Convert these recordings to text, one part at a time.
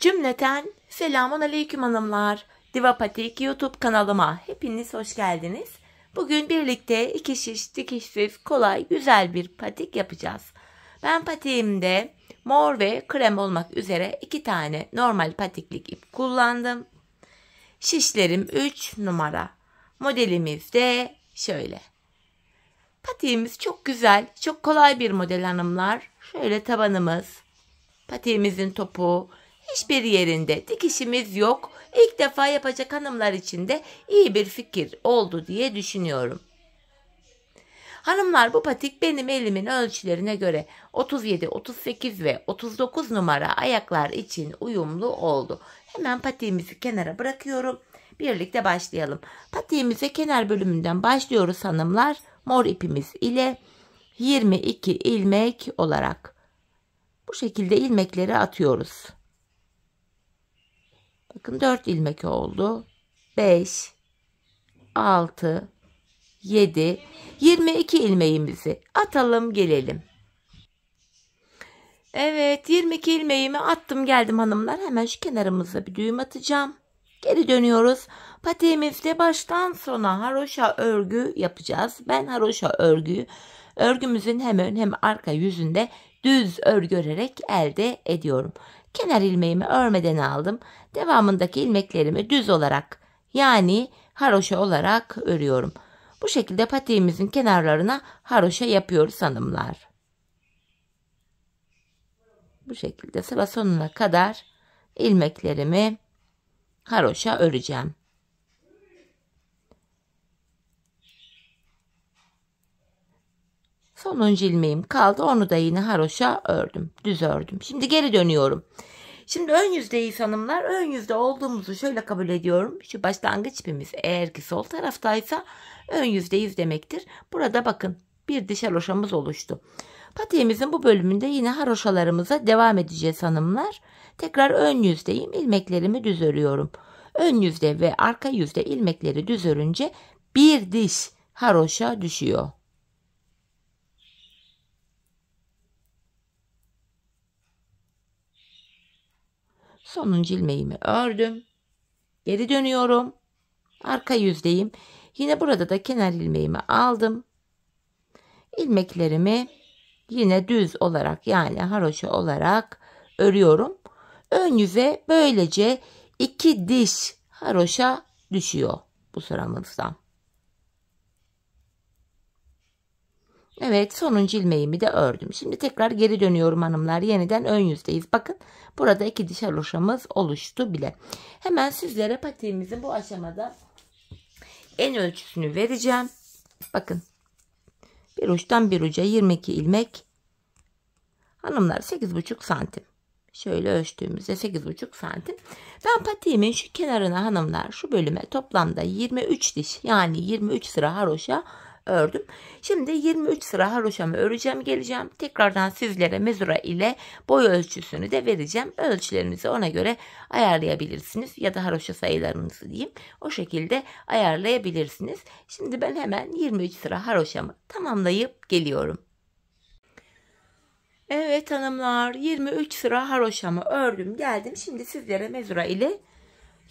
Cümleten selamun aleyküm hanımlar. Diva Patik YouTube kanalıma hepiniz hoş geldiniz. Bugün birlikte iki şiş dikişsiz kolay güzel bir patik yapacağız. Ben patiğimde mor ve krem olmak üzere 2 tane normal patiklik ip kullandım. Şişlerim 3 numara. Modelimiz de şöyle. Patiğimiz çok güzel, çok kolay bir model hanımlar. Şöyle tabanımız, patiğimizin topuğu, hiçbir yerinde dikişimiz yok. İlk defa yapacak hanımlar için de iyi bir fikir oldu diye düşünüyorum. Hanımlar, bu patik benim elimin ölçülerine göre 37, 38 ve 39 numara ayaklar için uyumlu oldu. Hemen patiğimizi kenara bırakıyorum. Birlikte başlayalım. Patiğimize kenar bölümünden başlıyoruz hanımlar. Mor ipimiz ile 22 ilmek olarak. Bu şekilde ilmekleri atıyoruz. Bakın 4 ilmek oldu. 5, 6, 7, 22 ilmeğimizi atalım gelelim. Evet, 22 ilmeğimi attım geldim hanımlar. Hemen şu kenarımıza bir düğüm atacağım. Geri dönüyoruz. Patiğimizde baştan sona haroşa örgü yapacağız. Ben haroşa örgümüzün hem ön hem arka yüzünde düz örgü örerek elde ediyorum. Kenar ilmeğimi örmeden aldım. Devamındaki ilmeklerimi düz olarak, yani haroşa olarak örüyorum. Bu şekilde patiğimizin kenarlarına haroşa yapıyoruz hanımlar. Bu şekilde sıra sonuna kadar ilmeklerimi haroşa öreceğim. Sonuncu ilmeğim kaldı. Onu da yine haroşa ördüm. Düz ördüm. Şimdi geri dönüyorum. Şimdi ön yüzdeyiz hanımlar. Ön yüzde olduğumuzu şöyle kabul ediyorum. Şu başlangıç ipimiz eğer ki sol taraftaysa ön yüzdeyiz demektir. Burada bakın bir diş haroşamız oluştu. Patiğimizin bu bölümünde yine haroşalarımıza devam edeceğiz hanımlar. Tekrar ön yüzdeyim. İlmeklerimi düz örüyorum. Ön yüzde ve arka yüzde ilmekleri düz örünce bir diş haroşa düşüyor. Sonuncu ilmeğimi ördüm. Geri dönüyorum. Arka yüzdeyim. Yine burada da kenar ilmeğimi aldım. İlmeklerimi yine düz olarak, yani haroşa olarak örüyorum. Ön yüze böylece 2 diş haroşa düşüyor bu sıramızda. Evet, sonuncu ilmeğimi de ördüm. Şimdi tekrar geri dönüyorum hanımlar. Yeniden ön yüzdeyiz. Bakın burada 2 diş haroşamız oluştu bile. Hemen sizlere patiğimizin bu aşamada en ölçüsünü vereceğim. Bakın bir uçtan bir uca 22 ilmek. Hanımlar 8,5 santim. Şöyle ölçtüğümüzde 8,5 santim. Ben patiğimin şu kenarına hanımlar, şu bölüme toplamda 23 diş, yani 23 sıra haroşa ördüm. Şimdi 23 sıra haroşamı öreceğim, geleceğim. Tekrardan sizlere mezura ile boy ölçüsünü de vereceğim. Ölçülerinizi ona göre ayarlayabilirsiniz ya da haroşa sayılarınızı diyeyim. O şekilde ayarlayabilirsiniz. Şimdi ben hemen 23 sıra haroşamı tamamlayıp geliyorum. Evet hanımlar, 23 sıra haroşamı ördüm geldim. Şimdi sizlere mezura ile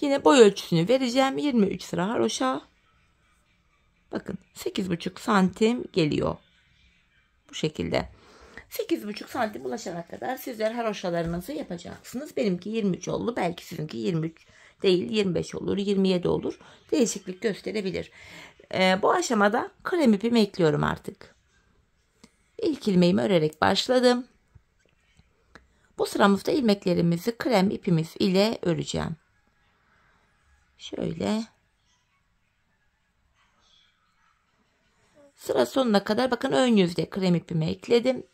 yine boy ölçüsünü vereceğim. 23 sıra haroşa. Bakın 8,5 santim geliyor. Bu şekilde. 8,5 santim ulaşana kadar sizler haroşalarınızı yapacaksınız. Benimki 23 oldu. Belki sizinki 23 değil, 25 olur, 27 olur. Değişiklik gösterebilir. Bu aşamada krem ipimi ekliyorum artık. İlk ilmeğimi örerek başladım. Bu sıramızda ilmeklerimizi krem ipimiz ile öreceğim. Şöyle. Sıra sonuna kadar bakın ön yüzde krem ipimi ekledim.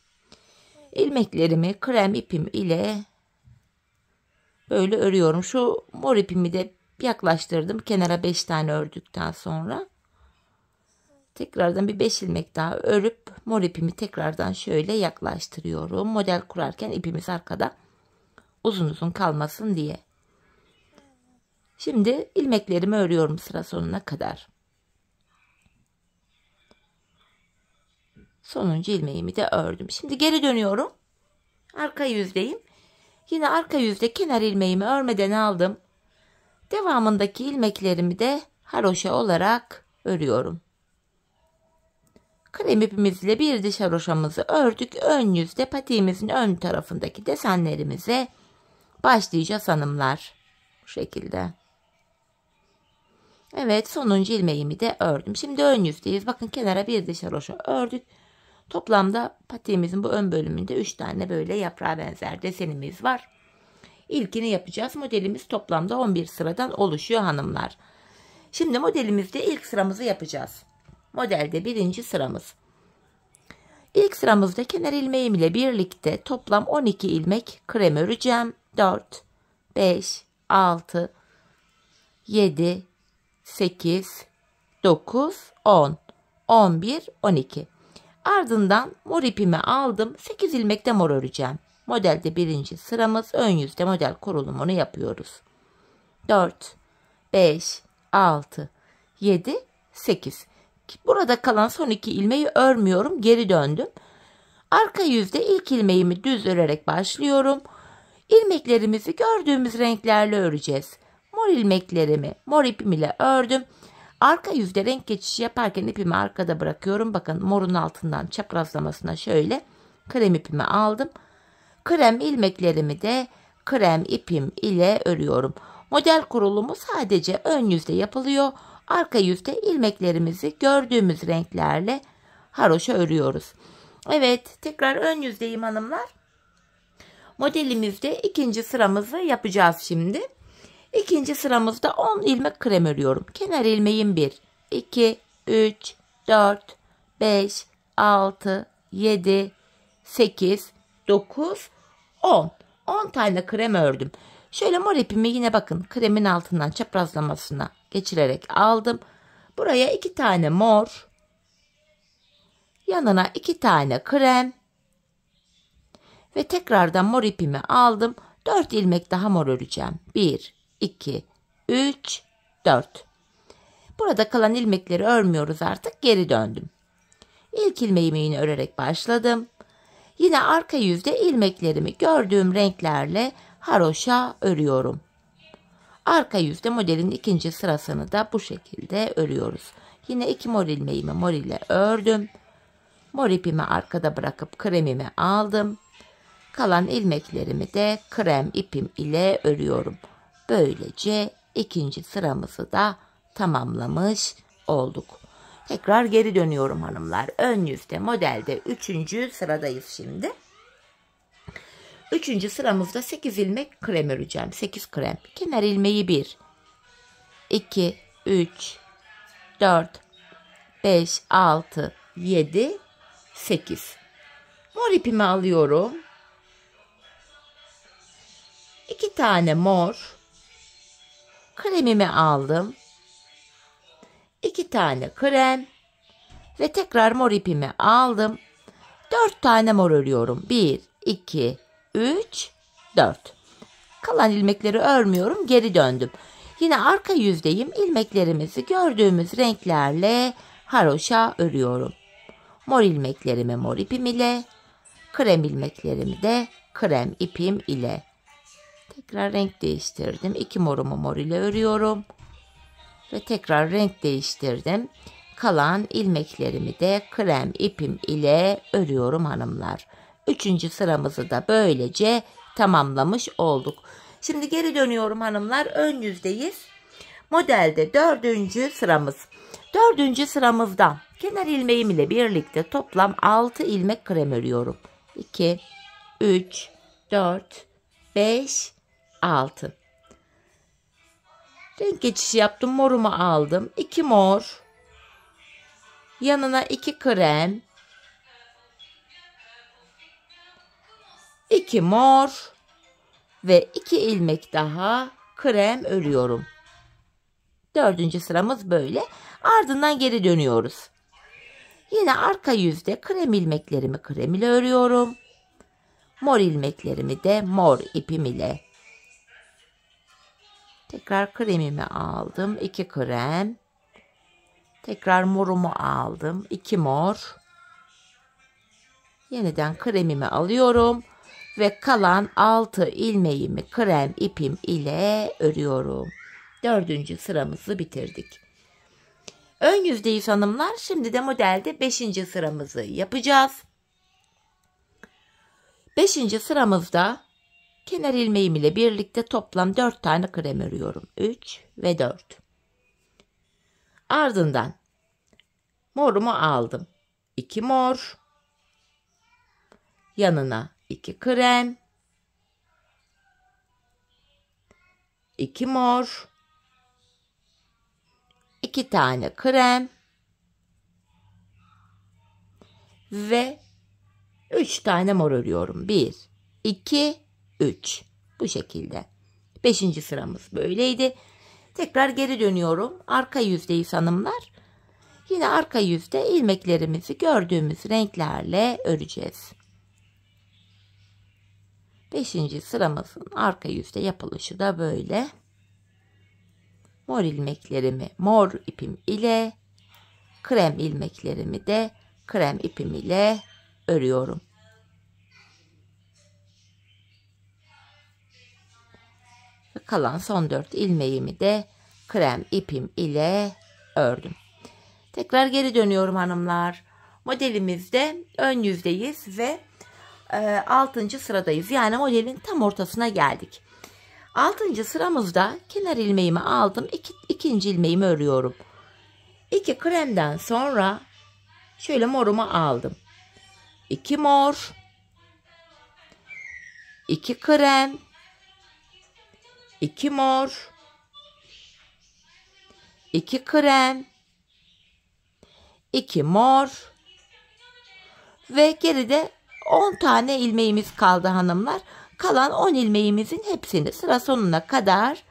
İlmeklerimi krem ipim ile böyle örüyorum. Şu mor ipimi de yaklaştırdım. Kenara 5 tane ördükten sonra. Tekrardan bir 5 ilmek daha örüp mor ipimi tekrardan şöyle yaklaştırıyorum. Model kurarken ipimiz arkada uzun uzun kalmasın diye. Şimdi ilmeklerimi örüyorum sıra sonuna kadar. Sonuncu ilmeğimi de ördüm. Şimdi geri dönüyorum. Arka yüzdeyim. Yine arka yüzde kenar ilmeğimi örmeden aldım. Devamındaki ilmeklerimi de haroşa olarak örüyorum. Krem ipimizle bir diş haroşamızı ördük. Ön yüzde patiğimizin ön tarafındaki desenlerimize başlayacağız hanımlar. Bu şekilde. Evet, sonuncu ilmeğimi de ördüm. Şimdi ön yüzdeyiz. Bakın kenara bir diş haroşa ördük. Toplamda patiğimizin bu ön bölümünde 3 tane böyle yaprağa benzer desenimiz var. İlkini yapacağız. Modelimiz toplamda 11 sıradan oluşuyor hanımlar. Şimdi modelimizde ilk sıramızı yapacağız. Modelde birinci sıramız. İlk sıramızda kenar ilmeğim ile birlikte toplam 12 ilmek krem öreceğim. 4, 5, 6, 7, 8, 9, 10, 11, 12. Ardından mor ipimi aldım. 8 ilmek de mor öreceğim. Modelde birinci sıramız, ön yüzde model kurulumunu yapıyoruz. 4, 5, 6, 7, 8. Burada kalan son 2 ilmeği örmüyorum. Geri döndüm. Arka yüzde ilk ilmeğimi düz örerek başlıyorum. İlmeklerimizi gördüğümüz renklerle öreceğiz. Mor ilmeklerimi mor ipim ile ördüm. Arka yüzde renk geçişi yaparken ipimi arkada bırakıyorum. Bakın morun altından çaprazlamasına şöyle krem ipimi aldım. Krem ilmeklerimi de krem ipim ile örüyorum. Model kurulumu sadece ön yüzde yapılıyor. Arka yüzde ilmeklerimizi gördüğümüz renklerle haroşa örüyoruz. Evet, tekrar ön yüzdeyim hanımlar. Modelimizde ikinci sıramızı yapacağız şimdi. İkinci sıramızda 10 ilmek krem örüyorum. Kenar ilmeğim 1, 2, 3, 4, 5, 6, 7, 8, 9, 10. 10 tane krem ördüm. Şöyle mor ipimi yine bakın kremin altından çaprazlamasına geçirerek aldım. Buraya 2 tane mor, yanına 2 tane krem ve tekrardan mor ipimi aldım. 4 ilmek daha mor öreceğim. 1, 2, 3, 4. Burada kalan ilmekleri örmüyoruz artık. Geri döndüm. İlk ilmeğimi yine örerek başladım. Yine arka yüzde ilmeklerimi gördüğüm renklerle haroşa örüyorum. Arka yüzde modelin ikinci sırasını da bu şekilde örüyoruz. Yine 2 mor ilmeğimi mor ile ördüm. Mor ipimi arkada bırakıp kremimi aldım. Kalan ilmeklerimi de krem ipim ile örüyorum. Böylece ikinci sıramızı da tamamlamış olduk. Tekrar geri dönüyorum hanımlar. Ön yüzde modelde 3. sıradayız şimdi. 3. sıramızda 8 ilmek krem öreceğim. 8 krem. Kenar ilmeği 1, 2, 3, 4, 5, 6, 7, 8. Mor ipimi alıyorum. 2 tane mor. Kremimi aldım. 2 tane krem. Ve tekrar mor ipimi aldım. 4 tane mor örüyorum. 1, 2, 3, 4. Kalan ilmekleri örmüyorum. Geri döndüm. Yine arka yüzdeyim. İlmeklerimizi gördüğümüz renklerle haroşa örüyorum. Mor ilmeklerimi mor ipim ile, krem ilmeklerimi de krem ipim ile. Tekrar renk değiştirdim. 2 morumu mor ile örüyorum. Ve tekrar renk değiştirdim. Kalan ilmeklerimi de krem ipim ile örüyorum hanımlar. 3. sıramızı da böylece tamamlamış olduk. Şimdi geri dönüyorum hanımlar. Ön yüzdeyiz. Modelde 4. sıramız. 4. sıramızda kenar ilmeğim ile birlikte toplam 6 ilmek krem örüyorum. 2, 3, 4, 5, 6. Renk geçişi yaptım. Morumu aldım. 2 mor. Yanına 2 krem. 2 mor. Ve 2 ilmek daha krem örüyorum. 4. sıramız böyle. Ardından geri dönüyoruz. Yine arka yüzde krem ilmeklerimi krem ile örüyorum. Mor ilmeklerimi de mor ipim ile. Tekrar kremimi aldım. 2 krem. Tekrar morumu aldım. 2 mor. Yeniden kremimi alıyorum. ve kalan 6 ilmeğimi krem ipim ile örüyorum. 4. sıramızı bitirdik. Ön yüzdeyiz hanımlar. Şimdi de modelde 5. sıramızı yapacağız. 5. sıramızda kenar ilmeğim ile birlikte toplam 4 tane krem örüyorum. 3 ve 4. Ardından morumu aldım. 2 mor. Yanına 2 krem. 2 mor. 2 tane krem. Ve 3 tane mor örüyorum. 1, 2, 3. Bu şekilde. 5. sıramız böyleydi. Tekrar geri dönüyorum. Arka yüzdeyiz hanımlar. Yine arka yüzde ilmeklerimizi gördüğümüz renklerle öreceğiz. 5. sıramızın arka yüzde yapılışı da böyle. Mor ilmeklerimi mor ipim ile, krem ilmeklerimi de krem ipim ile örüyorum. Ve kalan son 4 ilmeğimi de krem ipim ile ördüm. Tekrar geri dönüyorum hanımlar. Modelimizde ön yüzdeyiz ve 6. sıradayız. Yani modelin tam ortasına geldik. 6. sıramızda kenar ilmeğimi aldım. 2. ilmeğimi örüyorum. 2 kremden sonra şöyle morumu aldım. 2 mor. 2 krem. 2 mor. 2 krem. 2 mor. Ve geride 10 tane ilmeğimiz kaldı hanımlar. Kalan 10 ilmeğimizin hepsini sıra sonuna kadar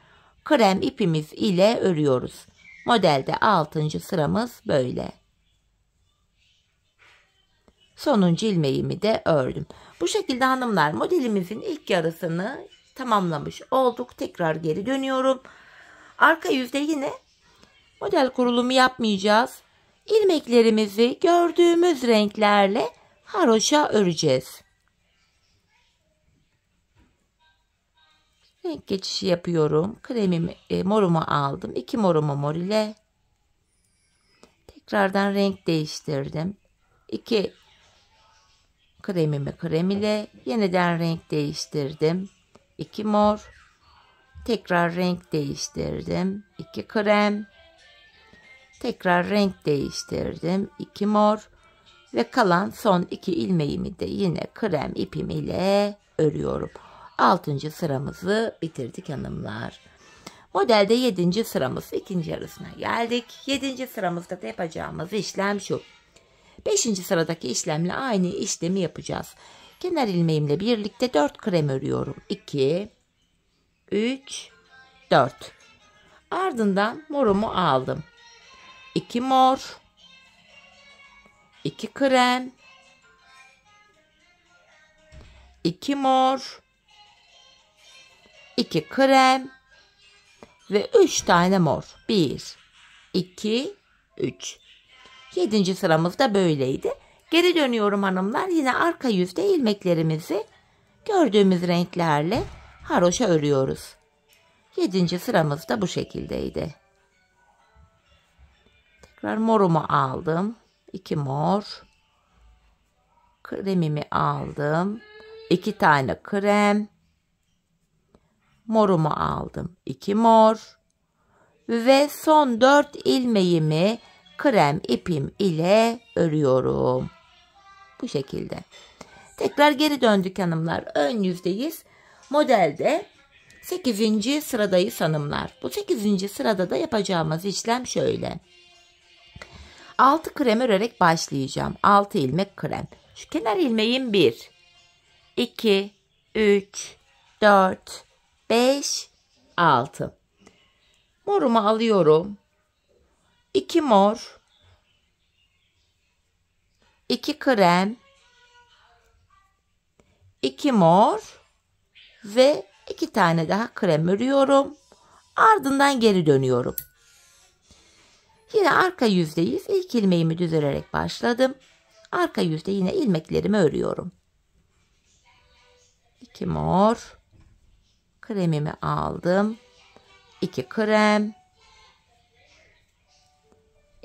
krem ipimiz ile örüyoruz. Modelde 6. sıramız böyle. Sonuncu ilmeğimi de ördüm. Bu şekilde hanımlar modelimizin ilk yarısını tamamlamış olduk. Tekrar geri dönüyorum. Arka yüzde yine model kurulumu yapmayacağız. İlmeklerimizi gördüğümüz renklerle haroşa öreceğiz. Renk geçişi yapıyorum. Kremimi, morumu aldım. 2 morumu mor ile. Tekrardan renk değiştirdim. 2 kremimi krem ile. Yeniden renk değiştirdim. 2 mor. Tekrar renk değiştirdim. 2 krem. Tekrar renk değiştirdim. 2 mor. Ve kalan son 2 ilmeğimi de yine krem ipim ile örüyorum. 6. sıramızı bitirdik hanımlar. Modelde 7. sıramız, ikinci yarısına geldik. 7. sıramızda da yapacağımız işlem şu. 5. sıradaki işlemle aynı işlemi yapacağız. Kenar ilmeğimle birlikte 4 krem örüyorum. 2, 3, 4. Ardından morumu aldım. 2 mor. 2 krem. 2 mor. 2 krem. Ve 3 tane mor. 1, 2, 3. 7. sıramız da böyleydi. Geri dönüyorum hanımlar. Yine arka yüzde ilmeklerimizi gördüğümüz renklerle haroşa örüyoruz. 7. sıramız da bu şekildeydi. Tekrar morumu aldım. 2 mor. Kremimi aldım. 2 tane krem. Morumu aldım. 2 mor. Ve son 4 ilmeğimi krem ipim ile örüyorum. Bu şekilde. Tekrar geri döndük hanımlar. Ön yüzdeyiz. Modelde 8. sıradayız hanımlar. Bu 8. sırada da yapacağımız işlem şöyle. 6 krem örerek başlayacağım. 6 ilmek krem. Şu kenar ilmeğim 1, 2, 3, 4, 5, 6. Morumu alıyorum. 2 mor. 2 krem. 2 mor. Ve 2 tane daha krem örüyorum. Ardından geri dönüyorum. Yine arka yüzdeyiz. İlk ilmeğimi düz örerek başladım. Arka yüzde yine ilmeklerimi örüyorum. 2 mor. Kremimi aldım. 2 krem.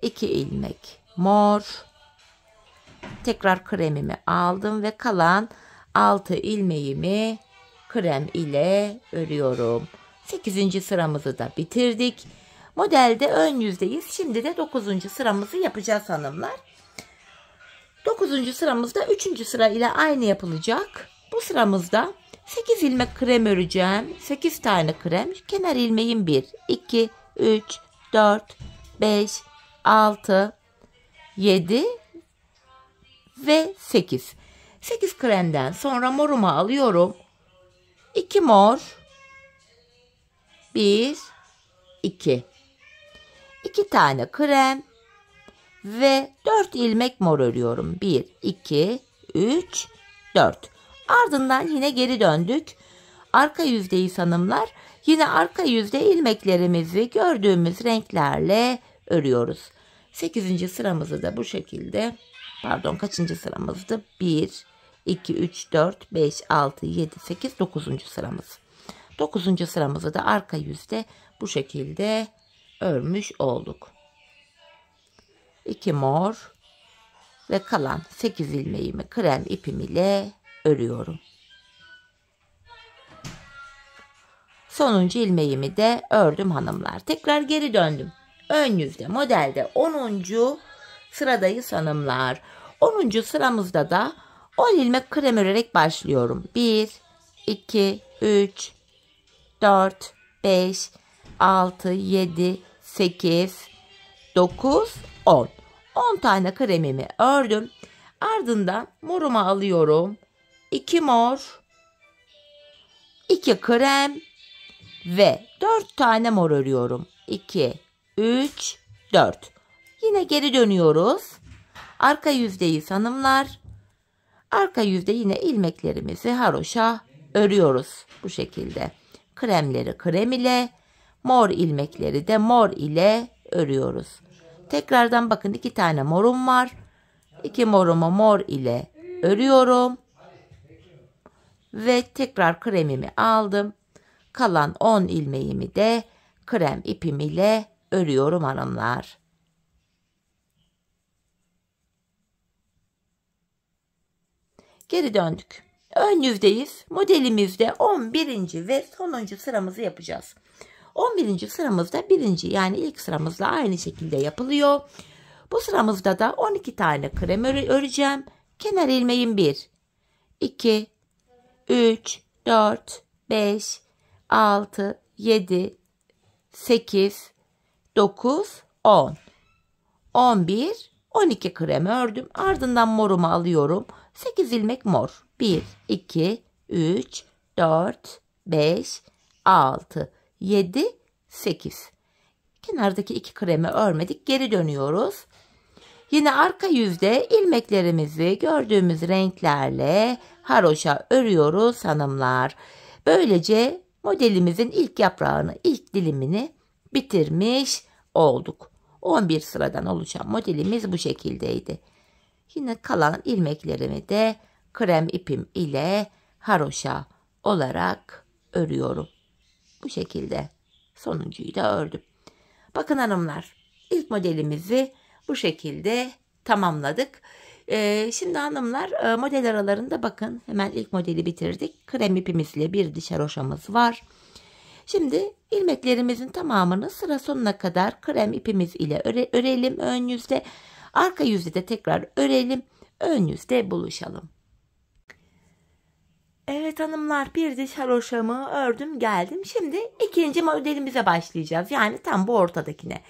2 ilmek mor. Tekrar kremimi aldım ve kalan 6 ilmeğimi krem ile örüyorum. 8. sıramızı da bitirdik. Modelde ön yüzdeyiz. Şimdi de 9. sıramızı yapacağız hanımlar. 9. sıramızda 3. sıra ile aynı yapılacak. Bu sıramızda 8 ilmek krem öreceğim. 8 tane krem. Kenar ilmeğim 1, 2, 3, 4, 5, 6, 7 ve 8. 8 kremden sonra morumu alıyorum. 2 mor. 1, 2. 2 tane krem ve 4 ilmek mor örüyorum. 1, 2, 3, 4. Ardından yine geri döndük. Arka yüzdeyiz hanımlar. Yine arka yüzde ilmeklerimizi gördüğümüz renklerle örüyoruz. 8. sıramızı da bu şekilde, pardon kaçıncı sıramızdı? 1, 2, 3, 4, 5, 6, 7, 8, 9. sıramız. 9. sıramızı da arka yüzde bu şekilde örmüş olduk. 2 mor ve kalan 8 ilmeğimi krem ipim ile örüyorum. Sonuncu ilmeğimi de ördüm hanımlar. Tekrar geri döndüm. Ön yüzde modelde 10. sıradayız hanımlar. 10. sıramızda da 10 ilmek krem örerek başlıyorum. 1, 2, 3, 4, 5, 6, 7, 8, 9, 10. 10 tane kremimi ördüm. Ardından morumu alıyorum. 2 mor, 2 krem ve 4 tane mor örüyorum. 2, 3, 4. Yine geri dönüyoruz. Arka yüzdeyiz hanımlar. Arka yüzde yine ilmeklerimizi haroşa örüyoruz. Bu şekilde. Kremleri krem ile, mor ilmekleri de mor ile örüyoruz. Tekrardan bakın 2 tane morum var. 2 morumu mor ile örüyorum. Ve tekrar kremimi aldım. Kalan 10 ilmeğimi de krem ipim ile örüyorum hanımlar. Geri döndük. Ön yüzdeyiz. Modelimizde 11. ve sonuncu sıramızı yapacağız. 11. sıramızda birinci yani ilk sıramızla aynı şekilde yapılıyor. Bu sıramızda da 12 tane krem öreceğim. Kenar ilmeğim 1, 2, 3, 4, 5, 6, 7, 8, 9, 10. 11, 12 krem ördüm. Ardından morumu alıyorum. 8 ilmek mor. 1, 2, 3, 4, 5, 6, 7, 8. Kenardaki 2 kremi örmedik. Geri dönüyoruz. Yine arka yüzde ilmeklerimizi gördüğümüz renklerle haroşa örüyoruz hanımlar. Böylece modelimizin ilk yaprağını, ilk dilimini bitirmiş olduk. 11 sıradan oluşan modelimiz bu şekildeydi. Yine kalan ilmeklerimi de krem ipim ile haroşa olarak örüyorum. Bu şekilde sonuncuyu da ördüm. Bakın hanımlar, ilk modelimizi bu şekilde tamamladık. Şimdi hanımlar model aralarında bakın hemen ilk modeli bitirdik. Krem ipimizle bir diş haroşamız var. Şimdi ilmeklerimizin tamamını sıra sonuna kadar krem ipimiz ile örelim ön yüzde. Arka yüzde de tekrar örelim. Ön yüzde buluşalım. Evet hanımlar, bir diş haroşamı ördüm geldim. Şimdi ikinci modelimize başlayacağız. Yani tam bu ortadakine.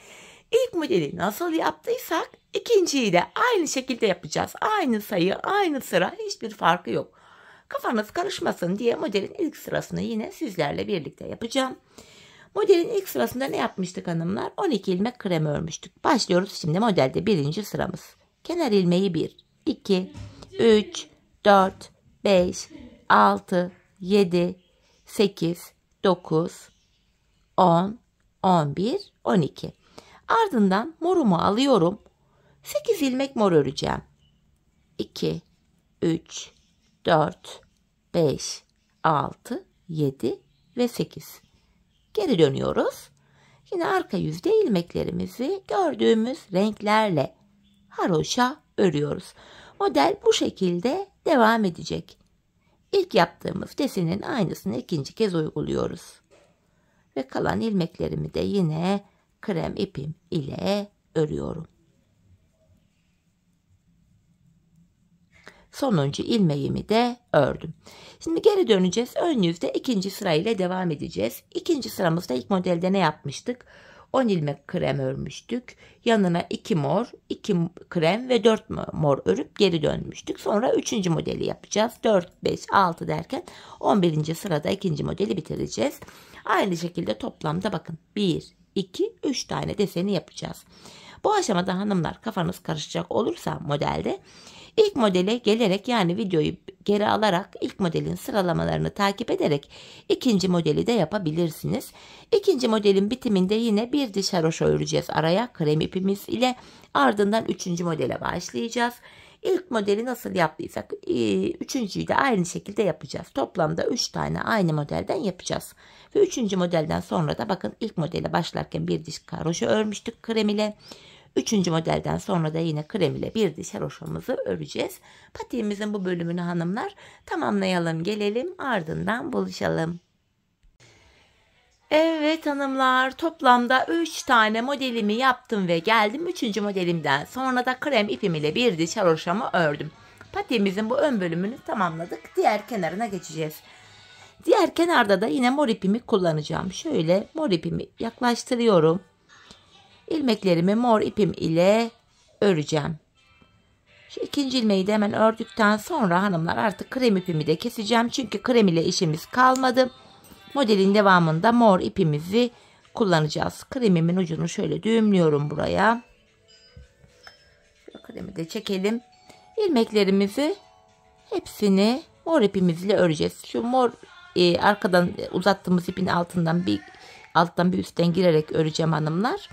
İlk modeli nasıl yaptıysak ikinciyi de aynı şekilde yapacağız. Aynı sayı, aynı sıra, hiçbir farkı yok. Kafanız karışmasın diye modelin ilk sırasını yine sizlerle birlikte yapacağım. Modelin ilk sırasında ne yapmıştık hanımlar? 12 ilmek krem örmüştük. Başlıyoruz şimdi modelde birinci sıramız. Kenar ilmeği 1, 2, 3, 4, 5, 6, 7, 8, 9, 10, 11, 12. Ardından morumu alıyorum. 8 ilmek mor öreceğim. 2, 3, 4, 5, 6, 7 ve 8. Geri dönüyoruz. Yine arka yüzde ilmeklerimizi gördüğümüz renklerle haroşa örüyoruz. Model bu şekilde devam edecek. İlk yaptığımız desenin aynısını ikinci kez uyguluyoruz. Ve kalan ilmeklerimi de yine krem ipim ile örüyorum. Sonuncu ilmeğimi de ördüm. Şimdi geri döneceğiz. Ön yüzde ikinci sırayla devam edeceğiz. İkinci sıramızda ilk modelde ne yapmıştık? 10 ilmek krem örmüştük. Yanına 2 mor, 2 krem ve 4 mor örüp geri dönmüştük. Sonra 3. modeli yapacağız. 4, 5, 6 derken 11. sırada ikinci modeli bitireceğiz. Aynı şekilde toplamda bakın 1, 2, 3 tane deseni yapacağız. Bu aşamada hanımlar kafanız karışacak olursa modelde İlk modele gelerek yani videoyu geri alarak ilk modelin sıralamalarını takip ederek ikinci modeli de yapabilirsiniz. İkinci modelin bitiminde yine bir diş haroşa öreceğiz araya krem ipimiz ile, ardından üçüncü modele başlayacağız. İlk modeli nasıl yaptıysak üçüncüyü de aynı şekilde yapacağız. Toplamda 3 tane aynı modelden yapacağız. Ve üçüncü modelden sonra da bakın ilk modele başlarken bir diş haroşa örmüştük krem ile. Üçüncü modelden sonra da yine krem ile bir diş haroşamızı öreceğiz. Patiğimizin bu bölümünü hanımlar tamamlayalım, gelelim, ardından buluşalım. Evet hanımlar, toplamda 3 tane modelimi yaptım ve geldim 3. modelimden sonra da krem ipim ile bir diş haroşamı ördüm. Patiğimizin bu ön bölümünü tamamladık. Diğer kenarına geçeceğiz. Diğer kenarda da yine mor ipimi kullanacağım. Şöyle mor ipimi yaklaştırıyorum. İlmeklerimi mor ipim ile öreceğim. Şu ikinci ilmeği de hemen ördükten sonra hanımlar artık krem ipimi de keseceğim. Çünkü krem ile işimiz kalmadı. Modelin devamında mor ipimizi kullanacağız. Kremimin ucunu şöyle düğümlüyorum buraya. Kremi de çekelim. İlmeklerimizi hepsini mor ipimizle öreceğiz. Şu mor arkadan uzattığımız ipin alttan bir üstten girerek öreceğim hanımlar.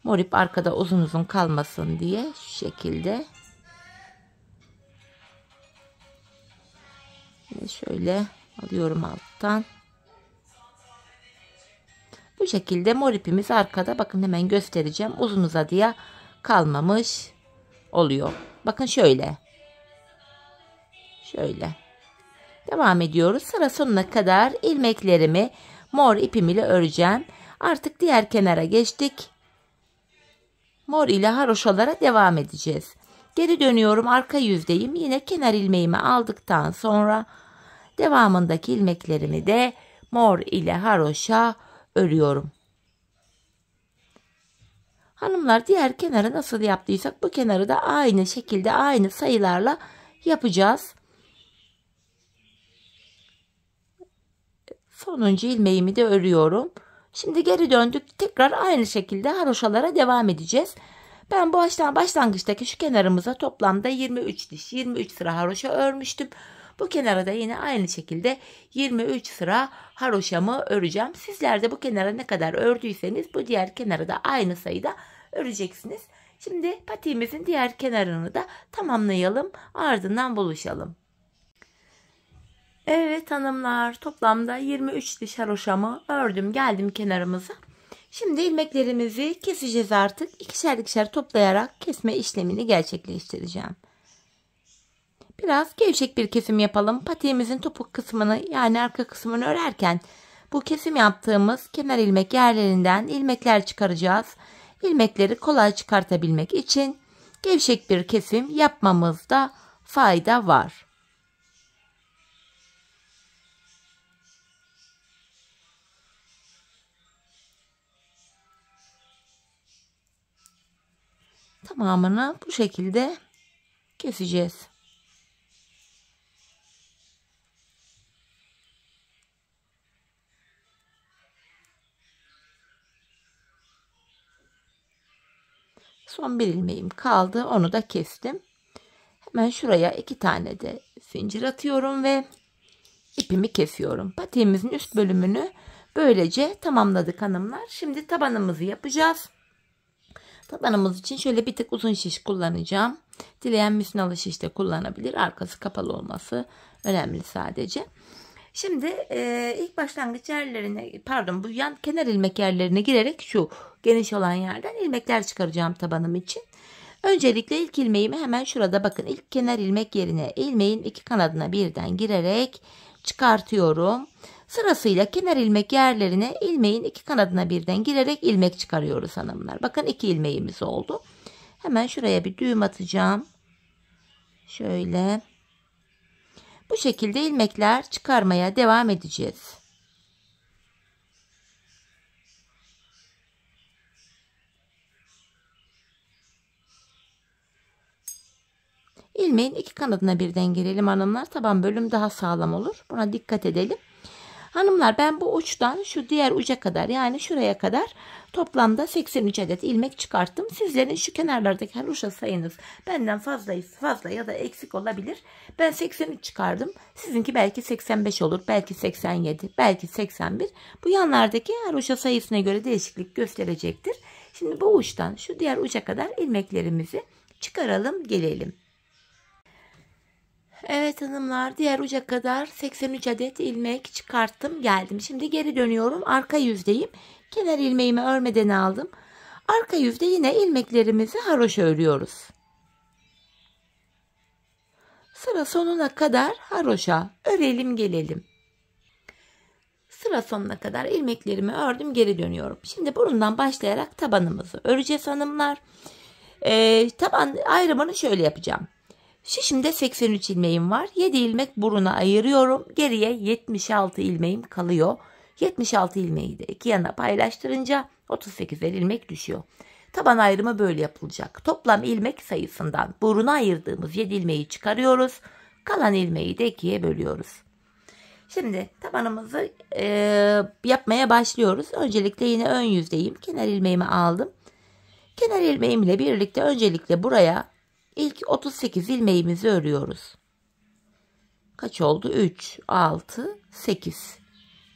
Mor ip arkada uzun uzun kalmasın diye şu şekilde. Yine şöyle alıyorum alttan. Bu şekilde mor ipimiz arkada. Bakın hemen göstereceğim. Uzun uzadıya kalmamış oluyor. Bakın şöyle. Şöyle. Devam ediyoruz. Sıra sonuna kadar ilmeklerimi mor ipim ile öreceğim. Artık diğer kenara geçtik. Mor ile haroşalara devam edeceğiz. Geri dönüyorum, arka yüzdeyim. Yine kenar ilmeğimi aldıktan sonra devamındaki ilmeklerimi de mor ile haroşa örüyorum. Hanımlar, diğer kenarı nasıl yaptıysak bu kenarı da aynı şekilde aynı sayılarla yapacağız. Sonuncu ilmeğimi de örüyorum. Şimdi geri döndük. Tekrar aynı şekilde haroşalara devam edeceğiz. Ben bu başlangıçtaki şu kenarımıza toplamda 23 sıra haroşa örmüştüm. Bu kenara da yine aynı şekilde 23 sıra haroşamı öreceğim. Sizler de bu kenara ne kadar ördüyseniz bu diğer kenara da aynı sayıda öreceksiniz. Şimdi patiğimizin diğer kenarını da tamamlayalım. Ardından buluşalım. Evet hanımlar, toplamda 23 diş haroşamı ördüm, geldim kenarımıza. Şimdi ilmeklerimizi keseceğiz artık. İkişer ikişer toplayarak kesme işlemini gerçekleştireceğim. Biraz gevşek bir kesim yapalım. Patiğimizin topuk kısmını yani arka kısmını örerken bu kesim yaptığımız kenar ilmek yerlerinden ilmekler çıkaracağız. İlmekleri kolay çıkartabilmek için gevşek bir kesim yapmamızda fayda var. Tamamını bu şekilde keseceğiz. Son bir ilmeğim kaldı. Onu da kestim. Hemen şuraya 2 tane de zincir atıyorum ve ipimi kesiyorum. Patiğimizin üst bölümünü böylece tamamladık hanımlar. Şimdi tabanımızı yapacağız. Tabanımız için şöyle bir tık uzun şiş kullanacağım. Dileyen misinalı şiş de kullanabilir. Arkası kapalı olması önemli sadece. Şimdi ilk başlangıç yerlerine, pardon, bu yan kenar ilmek yerlerine girerek şu geniş olan yerden ilmekler çıkaracağım tabanım için. Öncelikle ilk ilmeğimi hemen şurada, bakın, ilk kenar ilmek yerine ilmeğin iki kanadına birden girerek çıkartıyorum. Sırasıyla kenar ilmek yerlerine ilmeğin iki kanadına birden girerek ilmek çıkarıyoruz hanımlar. Bakın, iki ilmeğimiz oldu. Hemen şuraya bir düğüm atacağım. Şöyle. Bu şekilde ilmekler çıkarmaya devam edeceğiz. İlmeğin iki kanadına birden girelim hanımlar. Taban bölüm daha sağlam olur. Buna dikkat edelim. Hanımlar, ben bu uçtan şu diğer uca kadar, yani şuraya kadar toplamda 83 adet ilmek çıkarttım. Sizlerin şu kenarlardaki haroşa sayınız benden fazla ya da eksik olabilir. Ben 83 çıkardım. Sizinki belki 85 olur, belki 87, belki 81. Bu yanlardaki haroşa sayısına göre değişiklik gösterecektir. Şimdi bu uçtan şu diğer uca kadar ilmeklerimizi çıkaralım, gelelim. Evet hanımlar, diğer uca kadar 83 adet ilmek çıkarttım, geldim. Şimdi geri dönüyorum, arka yüzdeyim. Kenar ilmeğimi örmeden aldım. Arka yüzde yine ilmeklerimizi haroşa örüyoruz. Sıra sonuna kadar haroşa örelim, gelelim. Sıra sonuna kadar ilmeklerimi ördüm, geri dönüyorum. Şimdi burundan başlayarak tabanımızı öreceğiz hanımlar. Taban ayrımını şöyle yapacağım. Şişimde 83 ilmeğim var. 7 ilmek buruna ayırıyorum. Geriye 76 ilmeğim kalıyor. 76 ilmeği de iki yana paylaştırınca 38 ilmek düşüyor. Taban ayrımı böyle yapılacak. Toplam ilmek sayısından buruna ayırdığımız 7 ilmeği çıkarıyoruz. Kalan ilmeği de 2'ye bölüyoruz. Şimdi tabanımızı yapmaya başlıyoruz. Öncelikle yine ön yüzdeyim. Kenar ilmeğimi aldım. Kenar ilmeğimle birlikte öncelikle buraya İlk 38 ilmeğimizi örüyoruz. Kaç oldu? 3, 6, 8,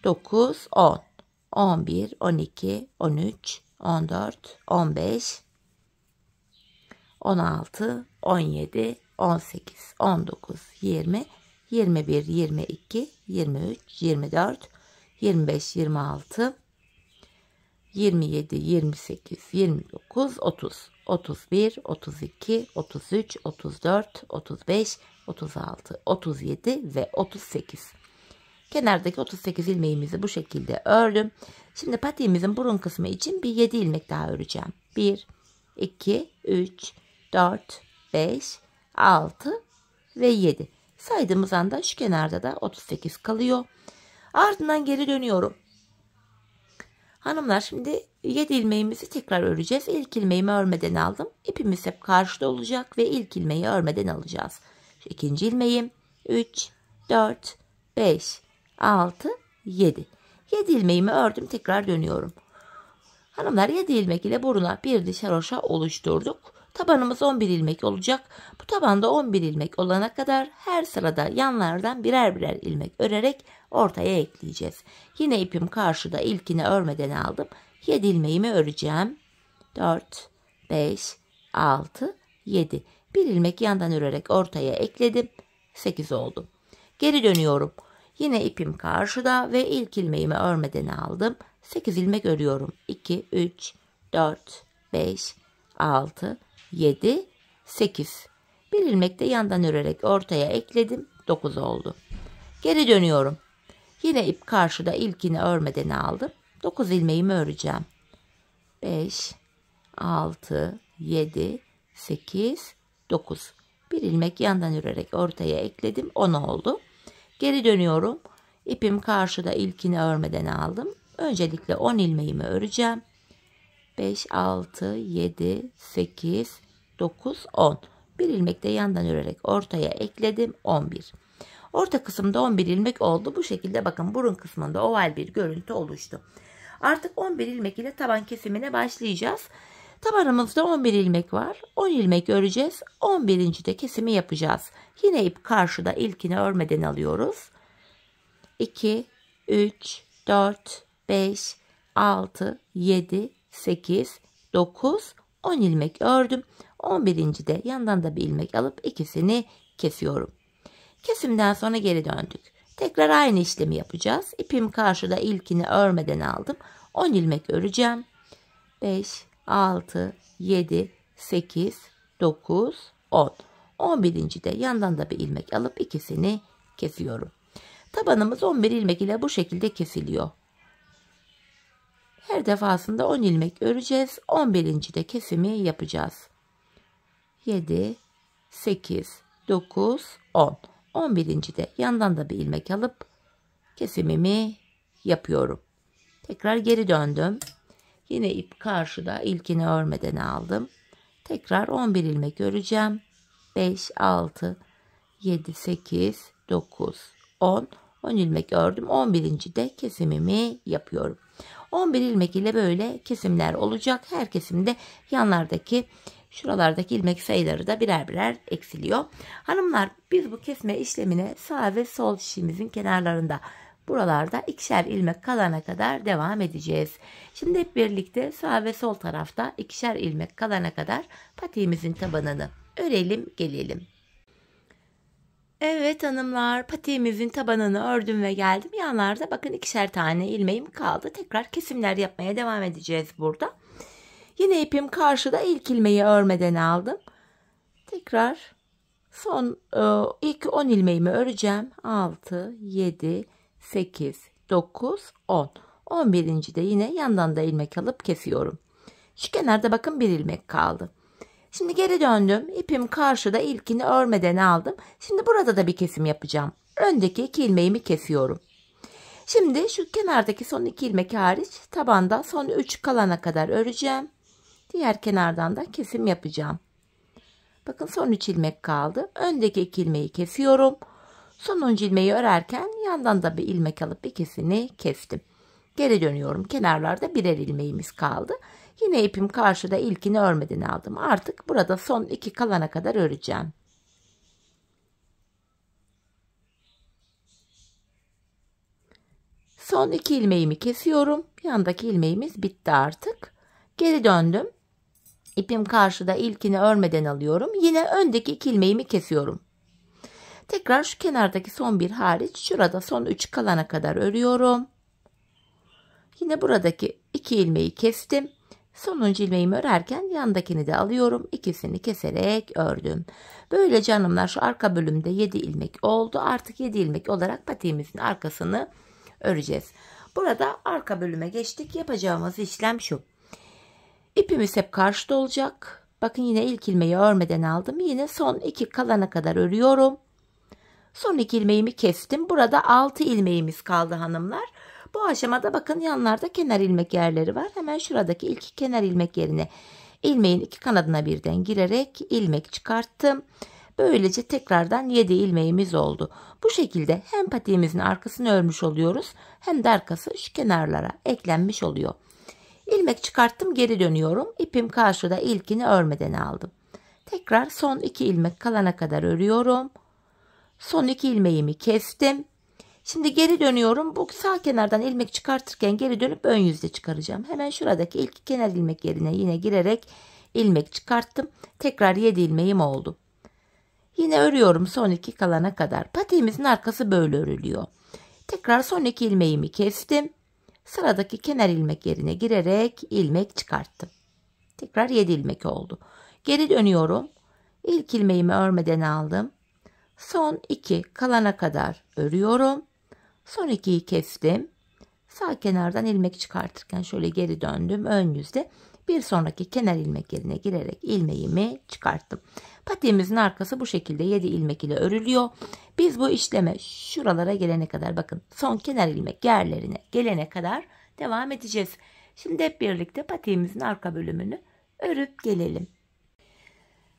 9, 10, 11, 12, 13, 14, 15, 16, 17, 18, 19, 20, 21, 22, 23, 24, 25, 26, 27, 28, 29, 30, 31, 32, 33, 34, 35, 36, 37 ve 38. Kenardaki 38 ilmeğimizi bu şekilde ördüm. Şimdi patiğimizin burun kısmı için bir 7 ilmek daha öreceğim. 1, 2, 3, 4, 5, 6 ve 7. Saydığımız anda şu kenarda da 38 kalıyor. Ardından geri dönüyorum. Hanımlar, şimdi 7 ilmeğimizi tekrar öreceğiz. İlk ilmeğimi örmeden aldım. İpimiz hep karşıda olacak ve ilk ilmeği örmeden alacağız. Şu ikinci ilmeğim 3, 4, 5, 6, 7. 7 ilmeğimi ördüm, tekrar dönüyorum. Hanımlar, 7 ilmek ile buruna bir diş haroşa oluşturduk. Tabanımız 11 ilmek olacak. Bu tabanda 11 ilmek olana kadar her sırada yanlardan birer birer ilmek örerek ortaya ekleyeceğiz. Yine ipim karşıda, ilkini örmeden aldım. 7 ilmeğimi öreceğim. 4, 5, 6, 7. Bir ilmek yandan örerek ortaya ekledim. 8 oldu. Geri dönüyorum. Yine ipim karşıda ve ilk ilmeğimi örmeden aldım. 8 ilmek örüyorum. 2, 3, 4, 5, 6, 7, 8. Bir ilmek de yandan örerek ortaya ekledim. 9 oldu. Geri dönüyorum. Yine ip karşıda, ilkini örmeden aldım. 9 ilmeğimi öreceğim. 5, 6, 7, 8, 9. Bir ilmek yandan örerek ortaya ekledim. 10 oldu. Geri dönüyorum. İpim karşıda, ilkini örmeden aldım. Öncelikle 10 ilmeğimi öreceğim. 5, 6, 7, 8, 9, 10. Bir ilmek de yandan örerek ortaya ekledim. 11. Orta kısımda 11 ilmek oldu. Bu şekilde bakın, burun kısmında oval bir görüntü oluştu. Artık 11 ilmek ile taban kesimine başlayacağız. Tabanımızda 11 ilmek var. 10 ilmek öreceğiz. 11. de kesimi yapacağız. Yine ip karşıda, ilkini örmeden alıyoruz. 2, 3, 4, 5, 6, 7, 8, 9, 10 ilmek ördüm. 11. de yandan da bir ilmek alıp ikisini kesiyorum. Kesimden sonra geri döndük. Tekrar aynı işlemi yapacağız. İpim karşıda, ilkini örmeden aldım. 10 ilmek öreceğim. 5, 6, 7, 8, 9, 10. 11. de yandan da bir ilmek alıp ikisini kesiyorum. Tabanımız 11 ilmek ile bu şekilde kesiliyor. Her defasında 10 ilmek öreceğiz. 11. de kesimi yapacağız. 7, 8, 9, 10. 11. de yandan da bir ilmek alıp kesimimi yapıyorum. Tekrar geri döndüm. Yine ip karşıda, ilkini örmeden aldım. Tekrar 11 ilmek öreceğim. 5, 6, 7, 8, 9, 10. 10 ilmek ördüm. 11. de kesimimi yapıyorum. 11 ilmek ile böyle kesimler olacak. Her kesimde yanlardaki, şuralardaki ilmek sayıları da birer birer eksiliyor. Hanımlar, biz bu kesme işlemine sağ ve sol şişimizin kenarlarında, buralarda ikişer ilmek kalana kadar devam edeceğiz. Şimdi hep birlikte sağ ve sol tarafta ikişer ilmek kalana kadar patiğimizin tabanını örelim gelelim. Evet hanımlar, patiğimizin tabanını ördüm ve geldim. Yanlarda bakın ikişer tane ilmeğim kaldı. Tekrar kesimler yapmaya devam edeceğiz burada. Yine ipim karşıda, ilk ilmeği örmeden aldım. Tekrar son ilk 10 ilmeğimi öreceğim. 6, 7, 8, 9, 10. 11. de yine yandan da ilmek alıp kesiyorum. Şu kenarda bakın bir ilmek kaldı. Şimdi geri döndüm. İpim karşıda, ilkini örmeden aldım. Şimdi burada da bir kesim yapacağım. Öndeki 2 ilmeğimi kesiyorum. Şimdi şu kenardaki son 2 ilmek hariç tabanda son 3 kalana kadar öreceğim. Diğer kenardan da kesim yapacağım. Bakın son 3 ilmek kaldı. Öndeki 2 ilmeği kesiyorum. Sonuncu ilmeği örerken yandan da bir ilmek alıp ikisini kestim. Geri dönüyorum. Kenarlarda birer ilmeğimiz kaldı. Yine ipim karşıda, ilkini örmeden aldım. Artık burada son 2 kalana kadar öreceğim. Son 2 ilmeğimi kesiyorum. Yandaki ilmeğimiz bitti artık. Geri döndüm. İpim karşıda, ilkini örmeden alıyorum. Yine öndeki 2 ilmeğimi kesiyorum. Tekrar şu kenardaki son bir hariç şurada son 3 kalana kadar örüyorum. Yine buradaki 2 ilmeği kestim. Sonuncu ilmeğimi örerken yandakini de alıyorum. İkisini keserek ördüm. Böylece hanımlar şu arka bölümde 7 ilmek oldu. Artık 7 ilmek olarak patiğimizin arkasını öreceğiz. Burada arka bölüme geçtik. Yapacağımız işlem şu. İpimiz hep karşıda olacak. Bakın yine ilk ilmeği örmeden aldım. Yine son 2 kalana kadar örüyorum. Son 2 ilmeğimi kestim. Burada 6 ilmeğimiz kaldı hanımlar. Bu aşamada bakın yanlarda kenar ilmek yerleri var. Hemen şuradaki ilk kenar ilmek yerine ilmeğin 2 kanadına birden girerek ilmek çıkarttım. Böylece tekrardan 7 ilmeğimiz oldu. Bu şekilde hem patiğimizin arkasını örmüş oluyoruz, hem de arkası şu kenarlara eklenmiş oluyor. İlmek çıkarttım, geri dönüyorum. İpim karşıda, ilkini örmeden aldım. Tekrar son 2 ilmek kalana kadar örüyorum. Son 2 ilmeğimi kestim. Şimdi geri dönüyorum. Bu sağ kenardan ilmek çıkartırken geri dönüp ön yüzde çıkaracağım. Hemen şuradaki ilk kenar ilmek yerine yine girerek ilmek çıkarttım. Tekrar 7 ilmeğim oldu. Yine örüyorum son 2 kalana kadar. Patiğimizin arkası böyle örülüyor. Tekrar son 2 ilmeğimi kestim. Sıradaki kenar ilmek yerine girerek ilmek çıkarttım. Tekrar 7 ilmek oldu. Geri dönüyorum. İlk ilmeğimi örmeden aldım. Son 2 kalana kadar örüyorum. Son 2'yi kestim. Sağ kenardan ilmek çıkartırken şöyle geri döndüm. Ön yüzde bir sonraki kenar ilmek yerine girerek ilmeğimi çıkarttım. Patiğimizin arkası bu şekilde 7 ilmek ile örülüyor. Biz bu işleme şuralara gelene kadar, bakın son kenar ilmek yerlerine gelene kadar devam edeceğiz. Şimdi hep birlikte patiğimizin arka bölümünü örüp gelelim.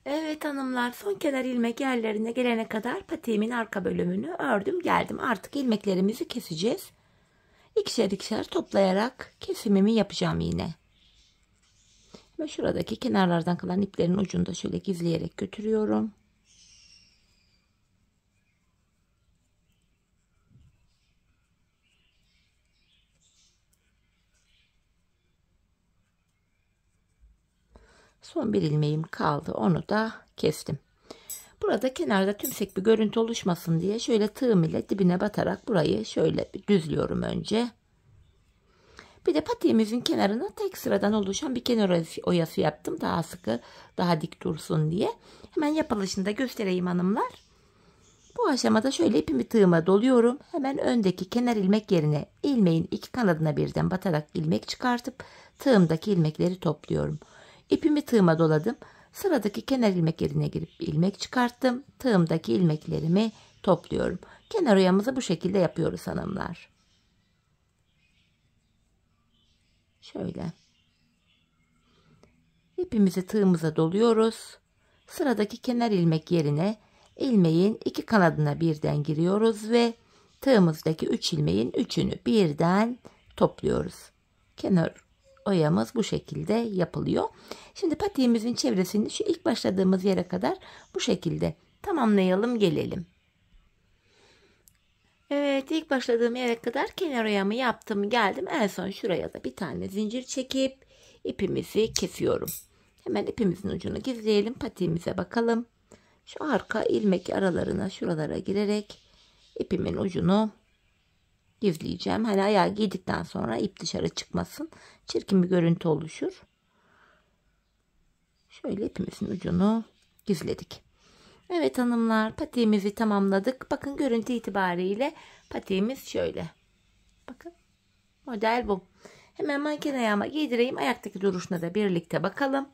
Evet hanımlar, son kenar ilmek yerlerine gelene kadar patiğimin arka bölümünü ördüm geldim. Artık ilmeklerimizi keseceğiz. İkişer ikişer toplayarak kesimimi yapacağım yine. Ve şuradaki kenarlardan kalan iplerin ucunu da şöyle gizleyerek götürüyorum. Son bir ilmeğim kaldı. Onu da kestim. Burada kenarda tümsek bir görüntü oluşmasın diye şöyle tığım ile dibine batarak burayı şöyle bir düzlüyorum önce. Bir de patiğimizin kenarına tek sıradan oluşan bir kenar oyası yaptım. Daha sıkı, daha dik dursun diye. Hemen yapılışını da göstereyim hanımlar. Bu aşamada şöyle ipimi tığıma doluyorum. Hemen öndeki kenar ilmek yerine ilmeğin iki kanadına birden batarak ilmek çıkartıp tığımdaki ilmekleri topluyorum. İpimi tığıma doladım. Sıradaki kenar ilmek yerine girip ilmek çıkarttım. Tığımdaki ilmeklerimi topluyorum. Kenar oyamızı bu şekilde yapıyoruz hanımlar. Şöyle. İpimizi tığımıza doluyoruz. Sıradaki kenar ilmek yerine ilmeğin iki kanadına birden giriyoruz ve tığımızdaki 3 ilmeğin 3'ünü birden topluyoruz. Kenar oyamız bu şekilde yapılıyor. Şimdi patiğimizin çevresini şu ilk başladığımız yere kadar bu şekilde tamamlayalım gelelim. Evet, ilk başladığım yere kadar kenar oyamı yaptım geldim. En son şuraya da bir tane zincir çekip ipimizi kesiyorum. Hemen ipimizin ucunu gizleyelim, patiğimize bakalım. Şu arka ilmek aralarına şuralara girerek ipimin ucunu gizleyeceğim. Hani ayağı giydikten sonra ip dışarı çıkmasın. Çirkin bir görüntü oluşur. Şöyle ipimizin ucunu gizledik. Evet hanımlar, patiğimizi tamamladık. Bakın görüntü itibariyle patiğimiz şöyle. Bakın model bu. Hemen manken ayağıma giydireyim. Ayaktaki duruşuna da birlikte bakalım.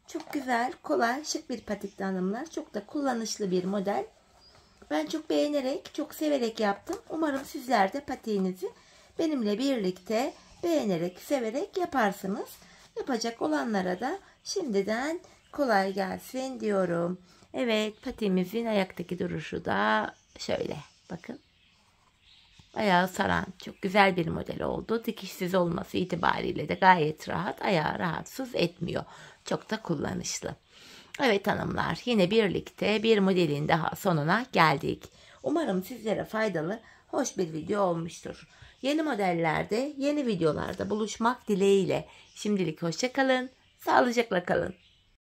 Çok güzel, kolay, şık bir patikti hanımlar. Çok da kullanışlı bir model. Ben çok beğenerek, çok severek yaptım. Umarım sizler de patiğinizi benimle birlikte beğenerek, severek yaparsınız. Yapacak olanlara da şimdiden kolay gelsin diyorum. Evet, patiğimizin ayaktaki duruşu da şöyle. Bakın. Ayağı saran çok güzel bir model oldu. Dikişsiz olması itibariyle de gayet rahat. Ayağı rahatsız etmiyor. Çok da kullanışlı. Evet hanımlar, yine birlikte bir modelin daha sonuna geldik. Umarım sizlere faydalı, hoş bir video olmuştur. Yeni modellerde, yeni videolarda buluşmak dileğiyle. Şimdilik hoşça kalın, sağlıcakla kalın.